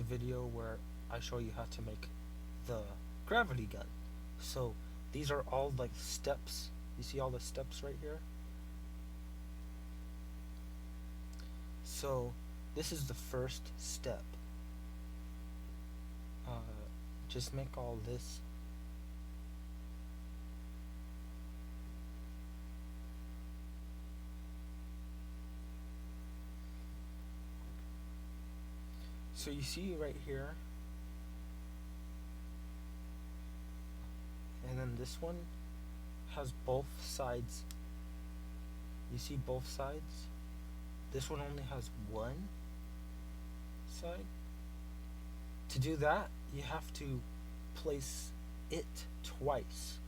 video where I show you how to make the gravity gun. So these are all like steps. You see all the steps right here? So this is the first step. Just make all this. So you see right here, and then this one has both sides. You see both sides? This one only has one side. To do that, you have to place it twice,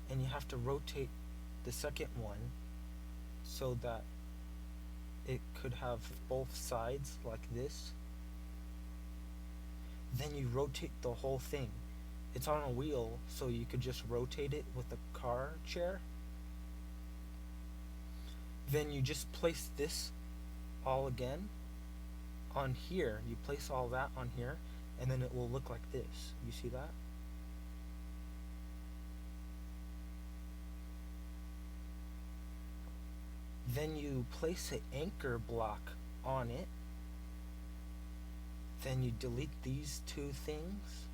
and you have to rotate the second one so that it could have both sides like this. Then you rotate the whole thing. It's on a wheel, so you could just rotate it with a car chair. Then you just place this all again on here. You place all that on here, and then it will look like this. You see that? Then you place an anchor block on it. Then you delete these two things.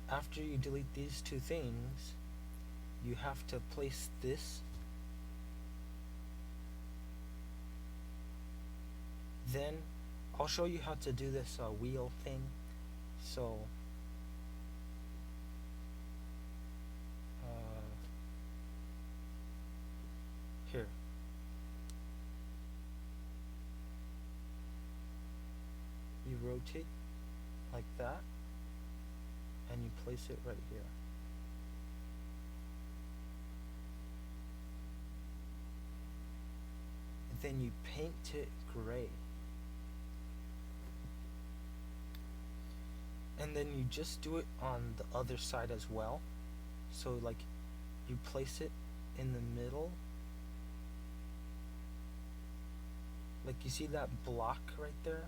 After you delete these two things, you have to place this. Then I'll show you how to do this wheel thing. So here. You rotate like that, and you place it right here. And then you paint it gray. And then you just do it on the other side as well. So like you place it in the middle. Like you see that block right there?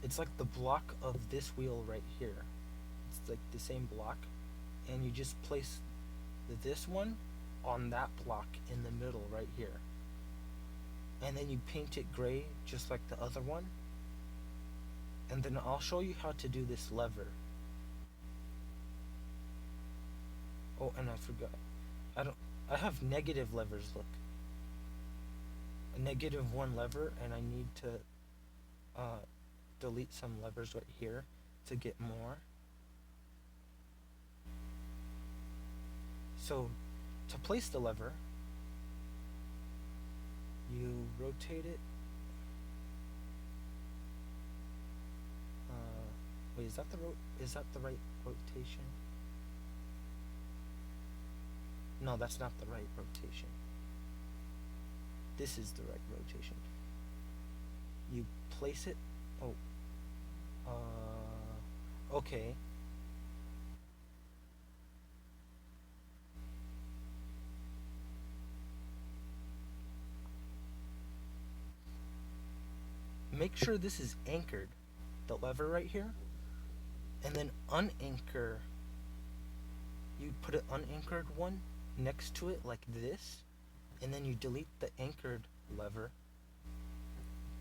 It's like the block of this wheel right here. It's like the same block. And you just place this one on that block in the middle right here. And then you paint it gray just like the other one. And then I'll show you how to do this lever. Oh, and I forgot. I have negative levers, look. A -1 lever, and I need to delete some levers right here to get more. So to place the lever, you rotate it. Wait, is that the right rotation? No, that's not the right rotation. This is the right rotation. You place it. Oh. Okay. Make sure this is anchored, the lever right here, and then unanchor. You put an unanchored one next to it like this, and then you delete the anchored lever.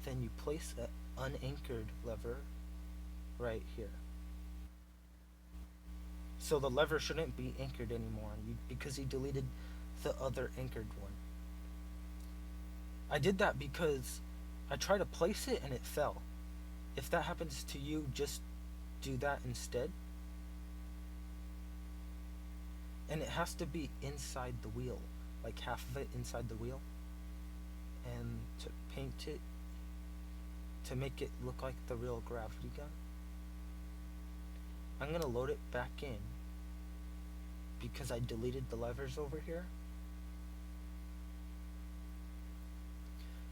Then you place an unanchored lever right here. So the lever shouldn't be anchored anymore because you deleted the other anchored one. I did that because I tried to place it and it fell. If that happens to you, just do that instead. And it has to be inside the wheel, like half of it inside the wheel. And to paint it, to make it look like the real gravity gun, I'm going to load it back in because I deleted the levers over here.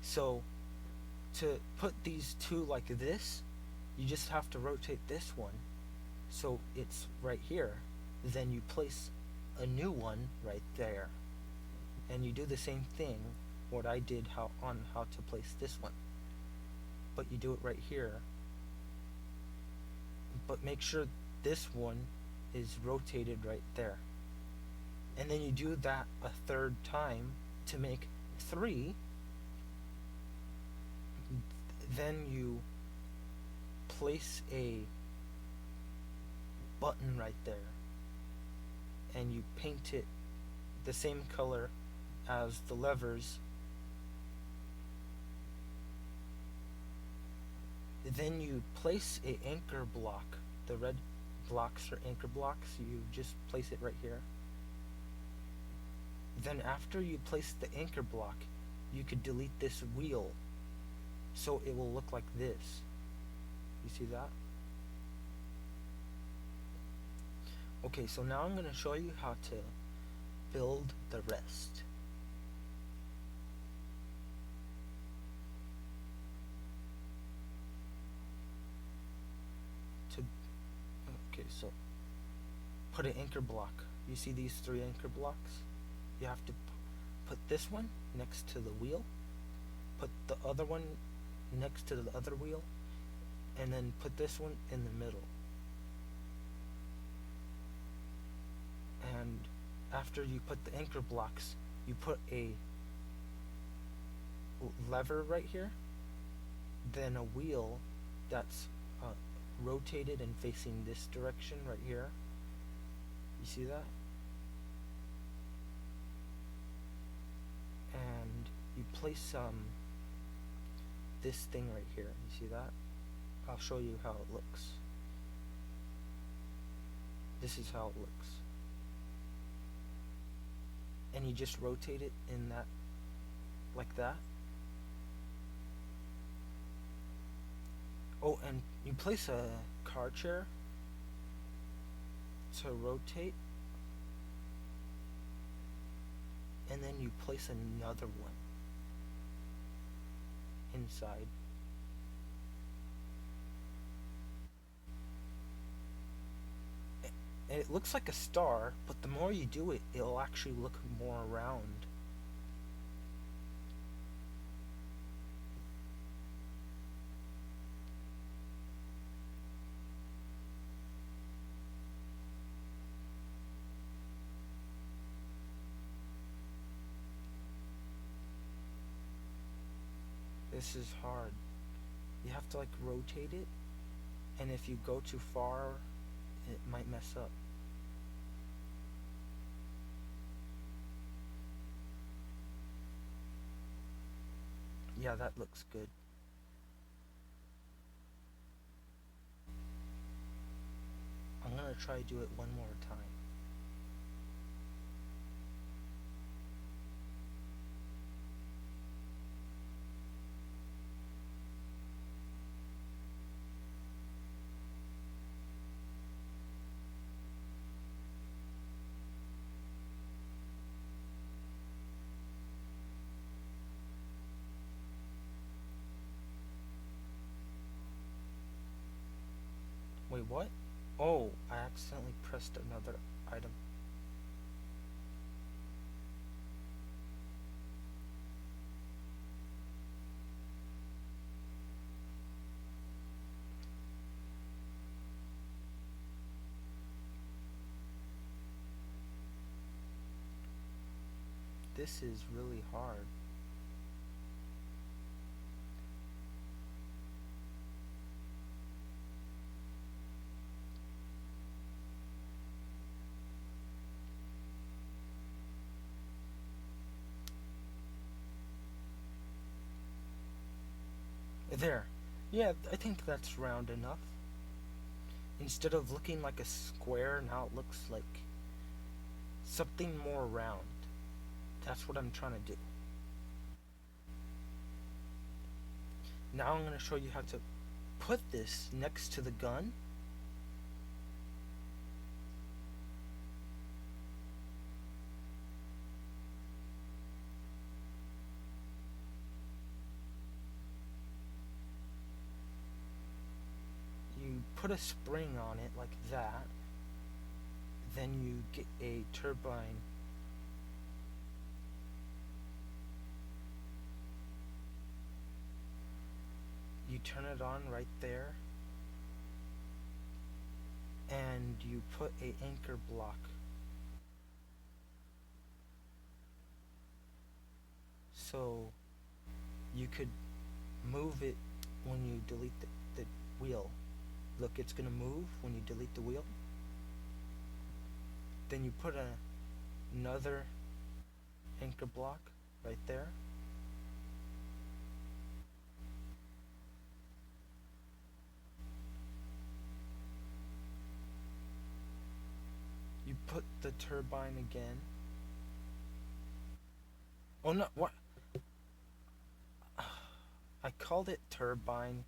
So to put these two like this, you just have to rotate this one so it's right here. Then you place a new one right there, and you do the same thing what I did how to place this one, but you do it right here but make sure this one is rotated right there. And then you do that a third time to make 3. Then you place a button right there and you paint it the same color as the levers. Then you place a anchor block. The red blocks are anchor blocks. You just place it right here. Then after you place the anchor block, you could delete this wheel so it will look like this. You see that? Okay, so now I'm going to show you how to build the rest. Okay, so put an anchor block. You see these 3 anchor blocks? You have to put this one next to the wheel, put the other one next to the other wheel, and then put this one in the middle. And after you put the anchor blocks, you put a lever right here, then a wheel that's rotated and facing this direction right here. You see that? And you place this thing right here. You see that? I'll show you how it looks. This is how it looks. And you just rotate it in that, like that. Oh, and you place a car chair to rotate, and then you place another one inside. And it looks like a star, but the more you do it, it'll actually look more round. This is hard. You have to like rotate it, and if you go too far, it might mess up. Yeah, that looks good. I'm gonna try to do it one more time. Wait, what? Oh, I accidentally pressed another item. This is really hard. There. Yeah, I think that's round enough. Instead of looking like a square, now it looks like something more round. That's what I'm trying to do. Now I'm going to show you how to put this next to the gun. You put a spring on it like that. Then you get a turbine. You turn it on right there. and you put a anchor block. So you could move it when you delete the wheel. Look, it's gonna move when you delete the wheel. Then you put another anchor block right there. You put the turbine again. Oh no, what? I called it turbine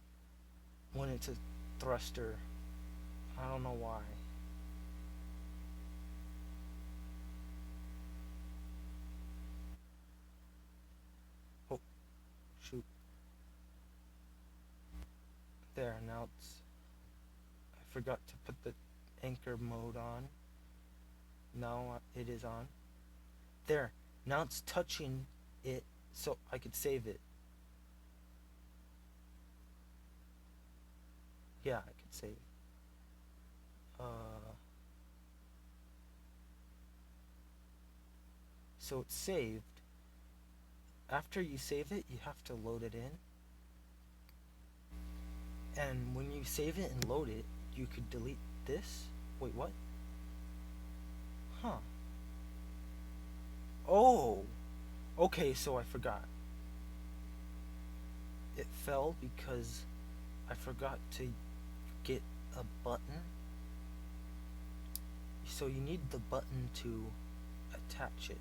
when it's a thruster. I don't know why. Oh, shoot. There, now it's... I forgot to put the anchor mode on. Now it is on. There, now it's touching it so I could save it. Yeah, I could save it. So it's saved. After you save it, you have to load it in. And when you save it and load it, you could delete this. Wait, what? Huh. Oh! Okay, so I forgot. It fell because I forgot to get a button. So you need the button to attach it.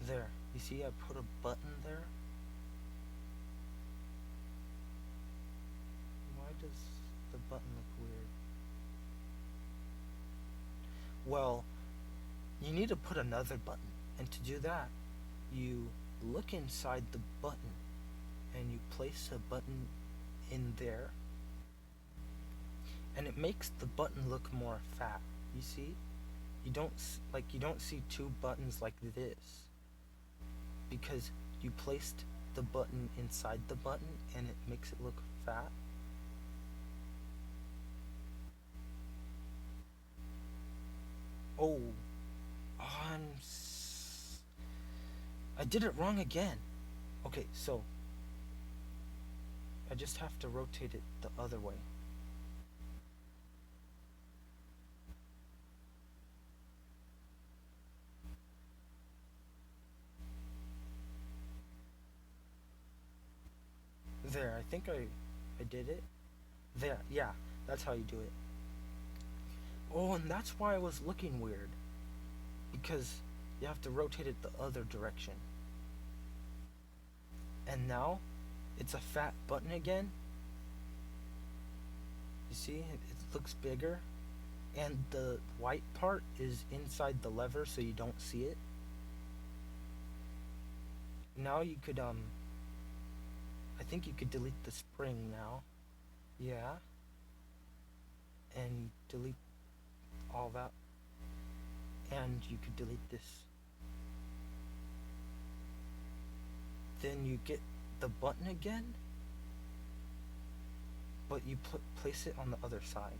There, you see I put a button there? Why does the button look weird? Well, you need to put another button, and to do that, you look inside the button, and you place a button in there, and it makes the button look more fat, you see? You don't see two buttons like this, because you placed the button inside the button and it makes it look fat. Oh, I did it wrong again. Okay, so I just have to rotate it the other way. There, I think I did it. There, yeah, that's how you do it. Oh, and that's why I was looking weird. Because you have to rotate it the other direction. And now, it's a fat button again. You see, it looks bigger. And the white part is inside the lever so you don't see it. Now you could, I think you could delete the spring now. Yeah. And delete all that. And you could delete this. Then you get the button again, but you place it on the other side.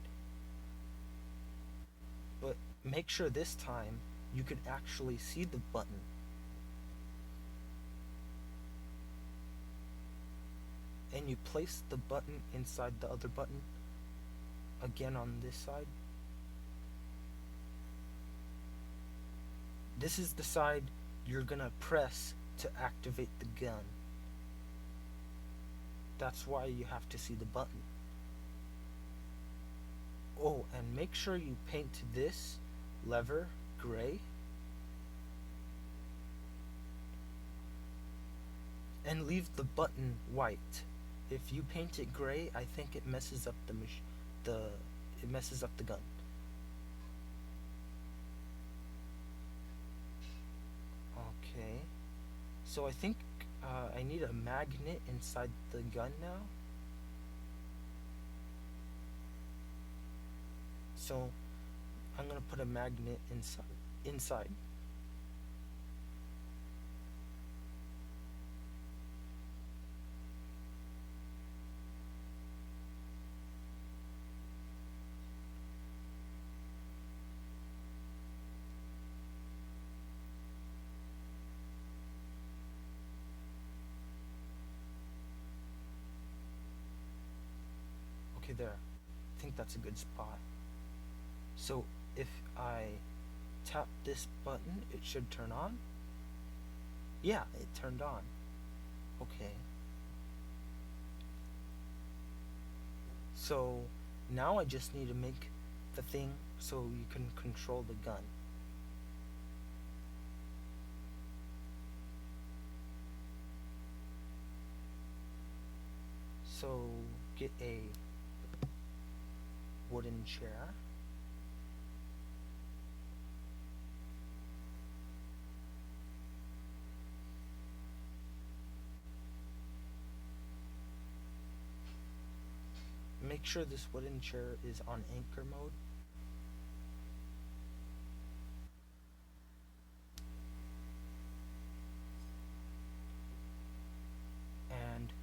But make sure this time you could actually see the button. And you place the button inside the other button again on this side. This is the side you're gonna press to activate the gun. That's why you have to see the button. Oh, and make sure you paint this lever gray. And leave the button white. If you paint it gray, I think it messes up it messes up the gun. Okay. So I think I need a magnet inside the gun now. So I'm gonna put a magnet inside. Okay, there. I think that's a good spot. So if I tap this button, it should turn on. Yeah, it turned on. Okay. So now I just need to make the thing so you can control the gun. So get a wooden chair. Make sure this wooden chair is on anchor mode. And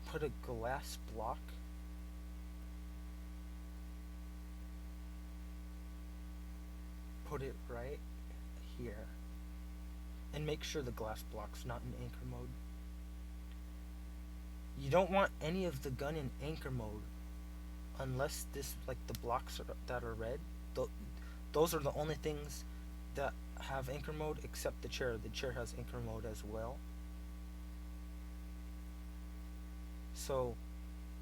put a glass block put it right here. And make sure the glass block's not in anchor mode. You don't want any of the gun in anchor mode unless this, like the blocks that are red. Those are the only things that have anchor mode except the chair. The chair has anchor mode as well. So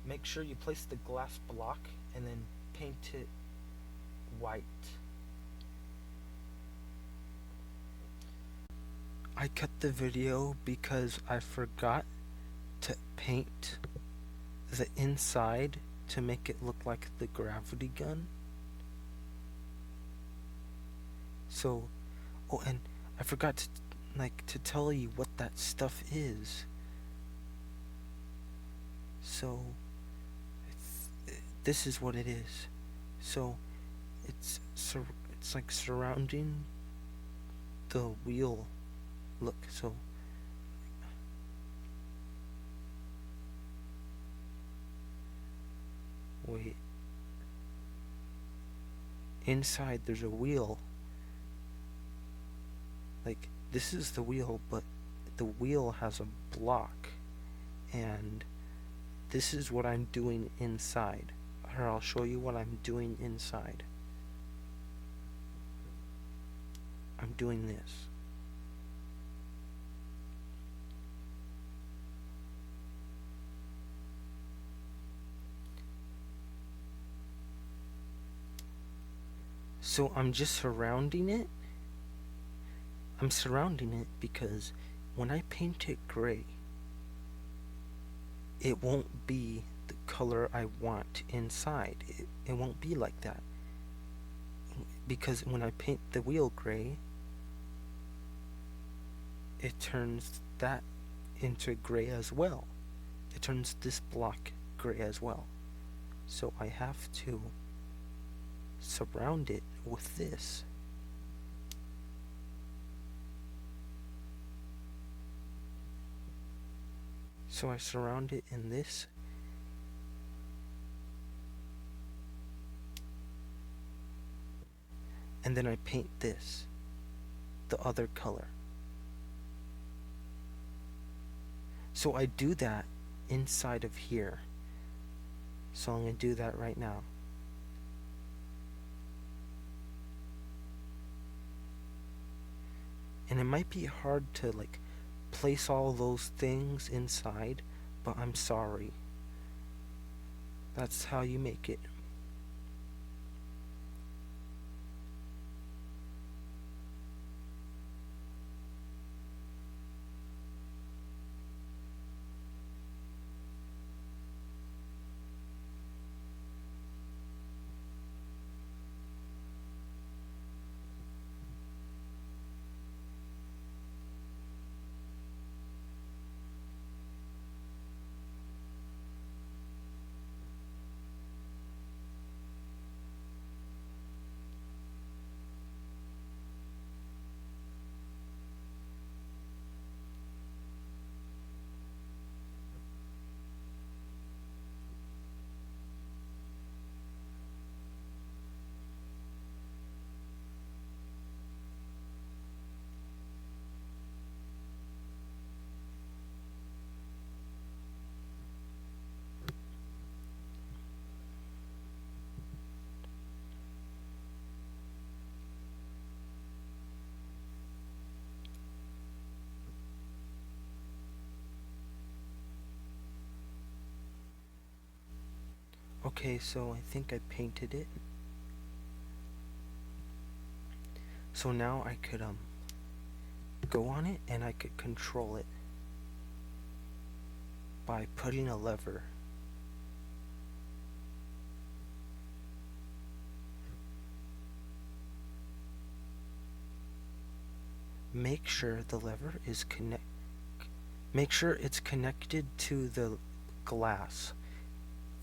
make sure you place the glass block and then paint it white. I cut the video because I forgot to paint the inside to make it look like the gravity gun. So, oh, and I forgot to tell you what that stuff is. So, this is what it is. So, it's like surrounding the wheel. Look, so wait. Inside there's a wheel. Like, this is the wheel, but the wheel has a block. And this is what I'm doing inside. Or I'll show you what I'm doing inside. I'm doing this. So I'm just surrounding it. I'm surrounding it because when I paint it gray, it won't be the color I want inside. It won't be like that. Because when I paint the wheel gray, it turns that into gray as well. It turns this block gray as well. So I have to surround it with this. So I surround it in this. And then I paint this, the other color. So I do that inside of here. So I'm going to do that right now. And it might be hard to place all those things inside, but I'm sorry. That's how you make it. Okay, so I think I painted it. So now I could go on it and I could control it by putting a lever. Make sure the lever is make sure it's connected to the glass.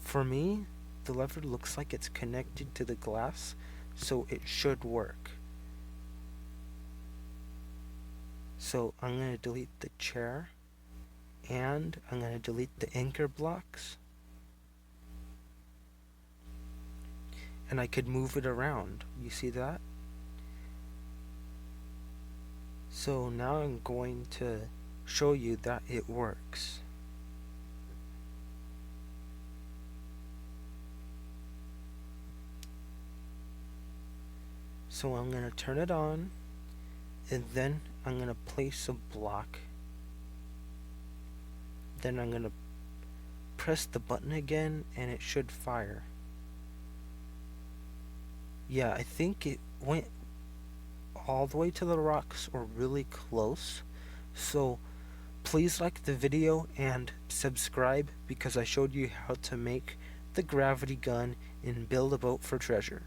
For me, the lever looks like it's connected to the glass, so it should work. So I'm going to delete the chair, and I'm going to delete the anchor blocks, and I could move it around. You see that? So now I'm going to show you that it works. So I'm going to turn it on, and then I'm going to place a block. Then I'm going to press the button again, and it should fire. Yeah, I think it went all the way to the rocks or really close. So please like the video and subscribe, because I showed you how to make the gravity gun in Build a Boat for Treasure.